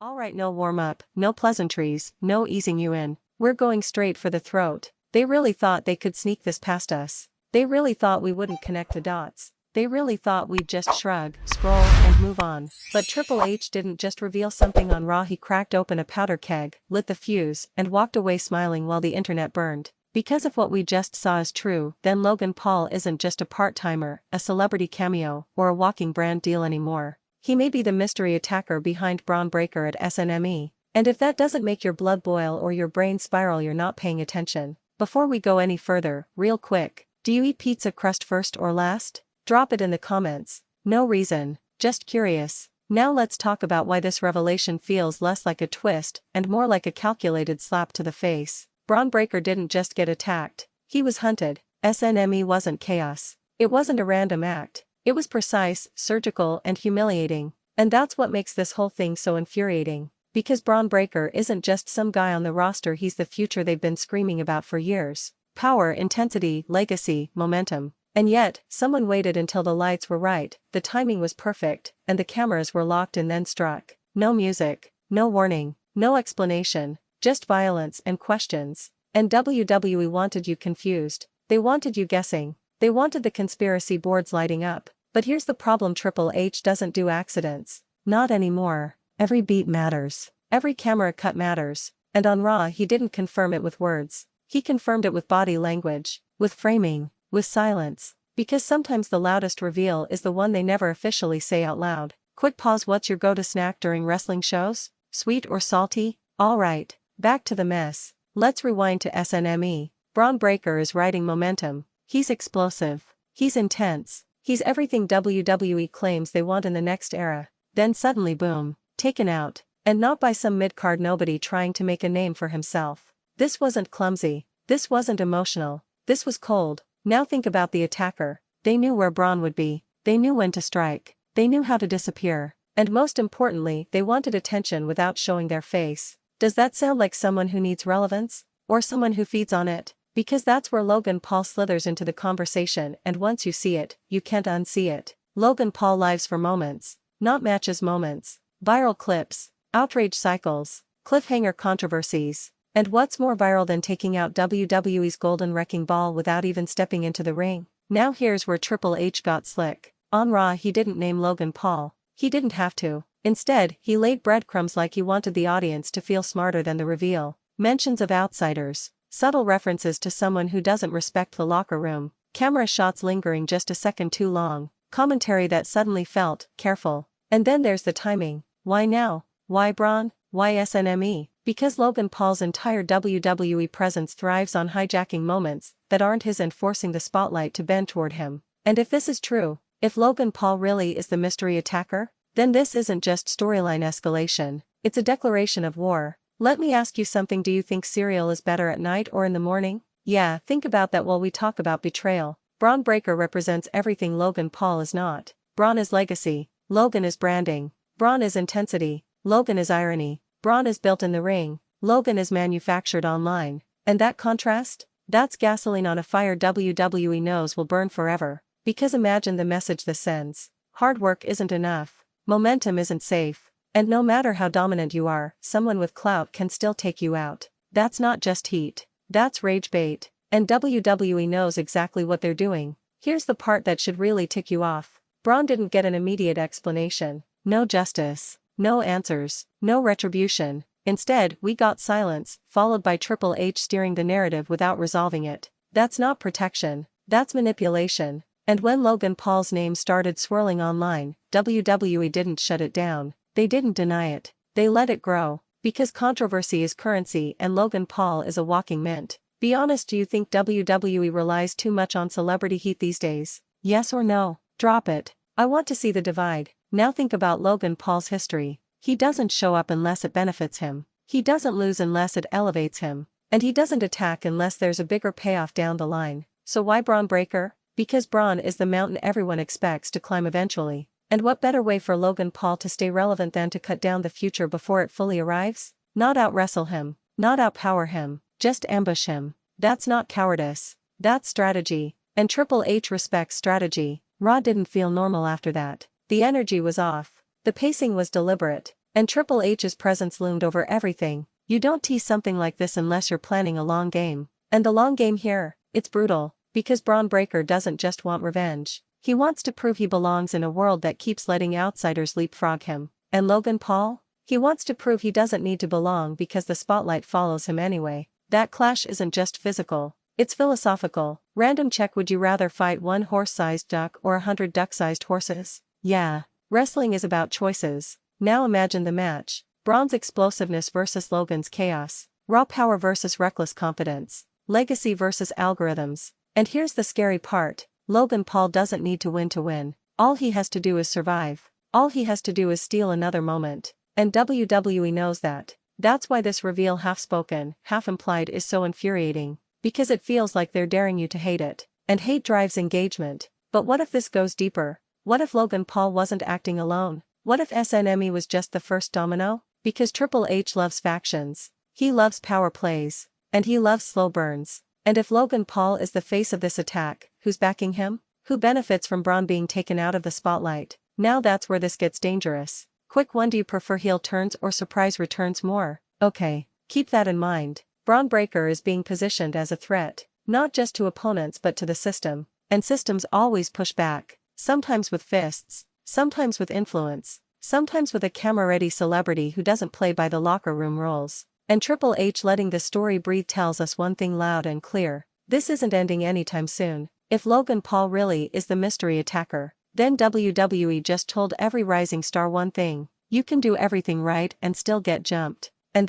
Alright, no warm-up, no pleasantries, no easing you in. We're going straight for the throat. They really thought they could sneak this past us. They really thought we wouldn't connect the dots. They really thought we'd just shrug, scroll, and move on. But Triple H didn't just reveal something on Raw. He cracked open a powder keg, lit the fuse, and walked away smiling while the internet burned. Because if what we just saw is true, then Logan Paul isn't just a part-timer, a celebrity cameo, or a walking brand deal anymore. He may be the mystery attacker behind Bron Breakker at SNME. And if that doesn't make your blood boil or your brain spiral, you're not paying attention. Before we go any further, real quick, do you eat pizza crust first or last? Drop it in the comments. No reason, just curious. Now let's talk about why this revelation feels less like a twist and more like a calculated slap to the face. Bron Breakker didn't just get attacked, he was hunted. SNME wasn't chaos. It wasn't a random act. It was precise, surgical, and humiliating. And that's what makes this whole thing so infuriating. Because Bron Breakker isn't just some guy on the roster, he's the future they've been screaming about for years. Power, intensity, legacy, momentum. And yet, someone waited until the lights were right, the timing was perfect, and the cameras were locked and then struck. No music, no warning, no explanation, just violence and questions. And WWE wanted you confused. They wanted you guessing. They wanted the conspiracy boards lighting up. But here's the problem: Triple H doesn't do accidents. Not anymore. Every beat matters. Every camera cut matters. And on Raw he didn't confirm it with words. He confirmed it with body language, with framing, with silence. Because sometimes the loudest reveal is the one they never officially say out loud. Quick pause: what's your go-to snack during wrestling shows? Sweet or salty? Alright, back to the mess. Let's rewind to SNME. Bron Breakker is riding momentum. He's explosive. He's intense. He's everything WWE claims they want in the next era. Then suddenly boom, taken out. And not by some mid-card nobody trying to make a name for himself. This wasn't clumsy. This wasn't emotional. This was cold. Now think about the attacker. They knew where Bron would be. They knew when to strike. They knew how to disappear. And most importantly, they wanted attention without showing their face. Does that sound like someone who needs relevance? Or someone who feeds on it? Because that's where Logan Paul slithers into the conversation, and once you see it, you can't unsee it. Logan Paul lives for moments. Not matches, moments. Viral clips. Outrage cycles. Cliffhanger controversies. And what's more viral than taking out WWE's golden wrecking ball without even stepping into the ring? Now here's where Triple H got slick. On Raw he didn't name Logan Paul. He didn't have to. Instead, he laid breadcrumbs like he wanted the audience to feel smarter than the reveal. Mentions of outsiders. Subtle references to someone who doesn't respect the locker room. Camera shots lingering just a second too long. Commentary that suddenly felt careful. And then there's the timing. Why now? Why Bron? Why SNME? Because Logan Paul's entire WWE presence thrives on hijacking moments that aren't his and forcing the spotlight to bend toward him. And if this is true, if Logan Paul really is the mystery attacker, then this isn't just storyline escalation, it's a declaration of war. Let me ask you something: do you think cereal is better at night or in the morning? Yeah, think about that while we talk about betrayal. Bron Breakker represents everything Logan Paul is not. Bron is legacy. Logan is branding. Bron is intensity. Logan is irony. Bron is built in the ring. Logan is manufactured online. And that contrast? That's gasoline on a fire WWE knows will burn forever. Because imagine the message this sends. Hard work isn't enough. Momentum isn't safe. And no matter how dominant you are, someone with clout can still take you out. That's not just heat. That's rage bait. And WWE knows exactly what they're doing. Here's the part that should really tick you off. Bron didn't get an immediate explanation. No justice. No answers. No retribution. Instead, we got silence, followed by Triple H steering the narrative without resolving it. That's not protection. That's manipulation. And when Logan Paul's name started swirling online, WWE didn't shut it down. They didn't deny it. They let it grow. Because controversy is currency and Logan Paul is a walking mint. Be honest, do you think WWE relies too much on celebrity heat these days? Yes or no? Drop it. I want to see the divide. Now think about Logan Paul's history. He doesn't show up unless it benefits him. He doesn't lose unless it elevates him. And he doesn't attack unless there's a bigger payoff down the line. So why Bron Breakker? Because Bron is the mountain everyone expects to climb eventually. And what better way for Logan Paul to stay relevant than to cut down the future before it fully arrives? Not out-wrestle him. Not outpower him. Just ambush him. That's not cowardice. That's strategy. And Triple H respects strategy. Raw didn't feel normal after that. The energy was off. The pacing was deliberate. And Triple H's presence loomed over everything. You don't tease something like this unless you're planning a long game. And the long game here, it's brutal, because Bron Breakker doesn't just want revenge. He wants to prove he belongs in a world that keeps letting outsiders leapfrog him. And Logan Paul? He wants to prove he doesn't need to belong because the spotlight follows him anyway. That clash isn't just physical, it's philosophical. Random check: would you rather fight one horse-sized duck or 100 duck-sized horses? Yeah. Wrestling is about choices. Now imagine the match. Bron's explosiveness versus Logan's chaos. Raw power versus reckless confidence. Legacy versus algorithms. And here's the scary part. Logan Paul doesn't need to win. All he has to do is survive. All he has to do is steal another moment. And WWE knows that. That's why this reveal, half spoken, half implied, is so infuriating. Because it feels like they're daring you to hate it. And hate drives engagement. But what if this goes deeper? What if Logan Paul wasn't acting alone? What if SNME was just the first domino? Because Triple H loves factions. He loves power plays. And he loves slow burns. And if Logan Paul is the face of this attack, who's backing him? Who benefits from Bron being taken out of the spotlight? Now that's where this gets dangerous. Quick one: do you prefer heel turns or surprise returns more? Okay, keep that in mind. Bron Breakker is being positioned as a threat, not just to opponents but to the system. And systems always push back, sometimes with fists, sometimes with influence, sometimes with a camera-ready celebrity who doesn't play by the locker room rules. And Triple H letting the story breathe tells us one thing loud and clear: this isn't ending anytime soon. If Logan Paul really is the mystery attacker, then WWE just told every rising star one thing: you can do everything right and still get jumped. And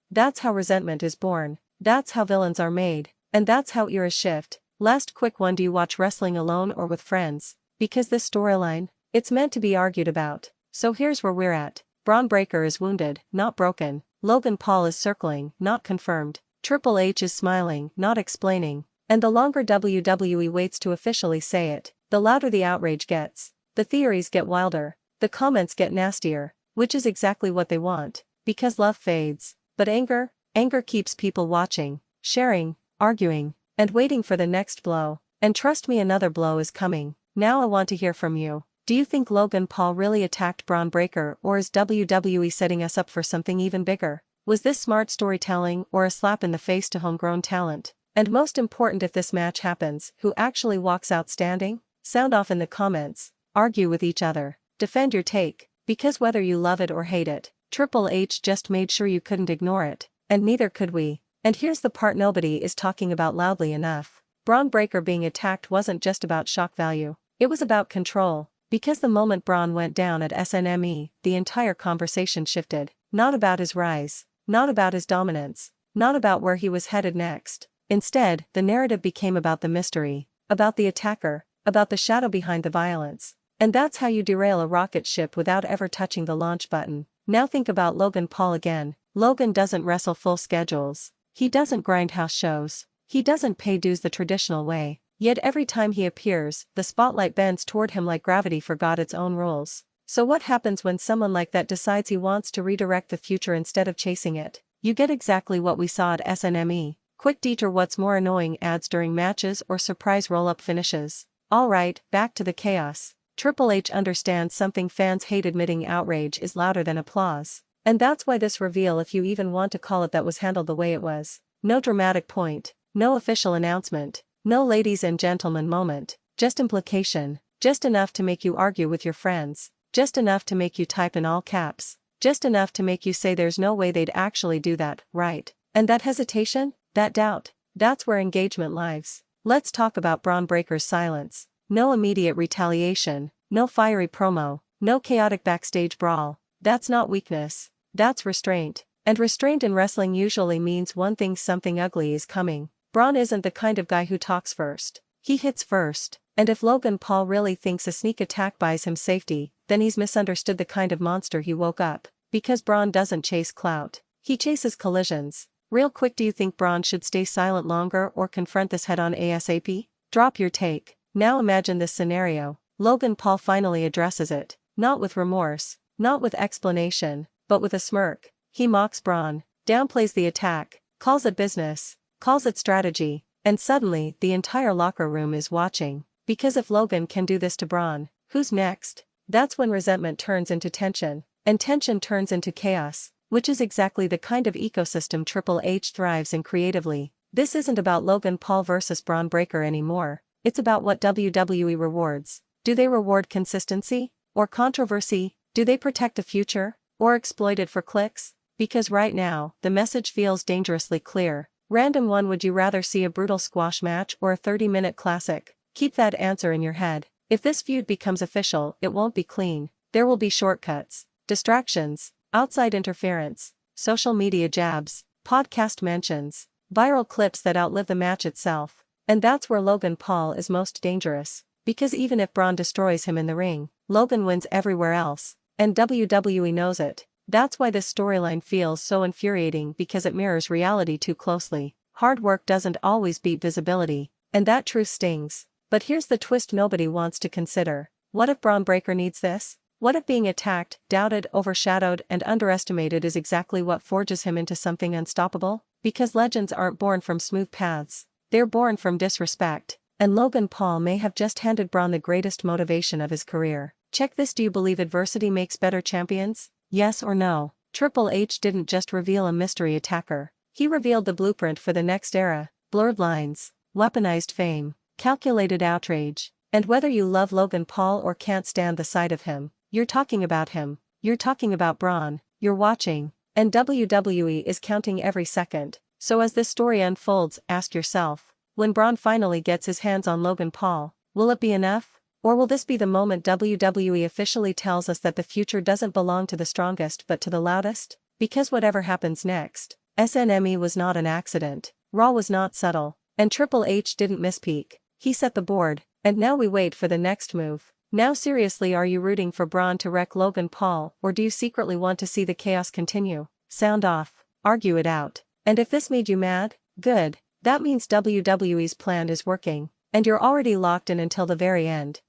that's how resentment is born, that's how villains are made, and that's how eras shift. Last quick one: do you watch wrestling alone or with friends? Because this storyline, it's meant to be argued about. So here's where we're at. Bron Breakker is wounded, not broken. Logan Paul is circling, not confirmed. Triple H is smiling, not explaining. And the longer WWE waits to officially say it, the louder the outrage gets. The theories get wilder. The comments get nastier. Which is exactly what they want. Because love fades. But anger keeps people watching, sharing, arguing, and waiting for the next blow. And trust me, another blow is coming. Now I want to hear from you. Do you think Logan Paul really attacked Bron Breakker, or is WWE setting us up for something even bigger? Was this smart storytelling or a slap in the face to homegrown talent? And most important, if this match happens, who actually walks out standing? Sound off in the comments. Argue with each other. Defend your take. Because whether you love it or hate it, Triple H just made sure you couldn't ignore it. And neither could we. And here's the part nobody is talking about loudly enough. Bron Breakker being attacked wasn't just about shock value. It was about control. Because the moment Bron went down at SNME, the entire conversation shifted. Not about his rise. Not about his dominance. Not about where he was headed next. Instead, the narrative became about the mystery. About the attacker. About the shadow behind the violence. And that's how you derail a rocket ship without ever touching the launch button. Now think about Logan Paul again. Logan doesn't wrestle full schedules. He doesn't grind house shows. He doesn't pay dues the traditional way. Yet every time he appears, the spotlight bends toward him like gravity forgot its own rules. So what happens when someone like that decides he wants to redirect the future instead of chasing it? You get exactly what we saw at SNME. Quick detour: what's more annoying, ads during matches or surprise roll-up finishes? Alright, back to the chaos. Triple H understands something fans hate admitting: outrage is louder than applause. And that's why this reveal, if you even want to call it that, was handled the way it was. No dramatic point. No official announcement. No ladies and gentlemen moment. Just implication. Just enough to make you argue with your friends. Just enough to make you type in all caps. Just enough to make you say there's no way they'd actually do that, right? And that hesitation? That doubt? That's where engagement lives. Let's talk about Bron Breakker's silence. No immediate retaliation. No fiery promo. No chaotic backstage brawl. That's not weakness. That's restraint. And restraint in wrestling usually means one thing: something ugly is coming. Bron isn't the kind of guy who talks first. He hits first. And if Logan Paul really thinks a sneak attack buys him safety, then he's misunderstood the kind of monster he woke up. Because Bron doesn't chase clout. He chases collisions. Real quick, do you think Bron should stay silent longer or confront this head-on ASAP? Drop your take. Now imagine this scenario. Logan Paul finally addresses it. Not with remorse. Not with explanation. But with a smirk. He mocks Bron. Downplays the attack. Calls it business. Calls it strategy. And suddenly, the entire locker room is watching. Because if Logan can do this to Bron, who's next? That's when resentment turns into tension. and tension turns into chaos, which is exactly the kind of ecosystem Triple H thrives in creatively. This isn't about Logan Paul versus Bron Breakker anymore, it's about what WWE rewards. Do they reward consistency? Or controversy? Do they protect the future? Or exploit it for clicks? Because right now, the message feels dangerously clear. Random one: would you rather see a brutal squash match or a 30-minute classic? Keep that answer in your head. If this feud becomes official, it won't be clean. There will be shortcuts, distractions, outside interference, social media jabs, podcast mentions, viral clips that outlive the match itself. And that's where Logan Paul is most dangerous. Because even if Bron destroys him in the ring, Logan wins everywhere else. And WWE knows it. That's why this storyline feels so infuriating, because it mirrors reality too closely. Hard work doesn't always beat visibility, and that truth stings. But here's the twist nobody wants to consider. What if Bron Breakker needs this? What if being attacked, doubted, overshadowed, and underestimated is exactly what forges him into something unstoppable? Because legends aren't born from smooth paths. They're born from disrespect. And Logan Paul may have just handed Bron the greatest motivation of his career. Check this: do you believe adversity makes better champions? Yes or no? Triple H didn't just reveal a mystery attacker. He revealed the blueprint for the next era: blurred lines, weaponized fame, calculated outrage. And whether you love Logan Paul or can't stand the sight of him, you're talking about him. You're talking about Bron. You're watching. And WWE is counting every second. So as this story unfolds, ask yourself, when Bron finally gets his hands on Logan Paul, will it be enough? Or will this be the moment WWE officially tells us that the future doesn't belong to the strongest but to the loudest? Because whatever happens next, SNME was not an accident, Raw was not subtle, and Triple H didn't misspeak. He set the board, and now we wait for the next move. Now seriously, are you rooting for Bron to wreck Logan Paul, or do you secretly want to see the chaos continue? Sound off, argue it out. And if this made you mad, good, that means WWE's plan is working, and you're already locked in until the very end.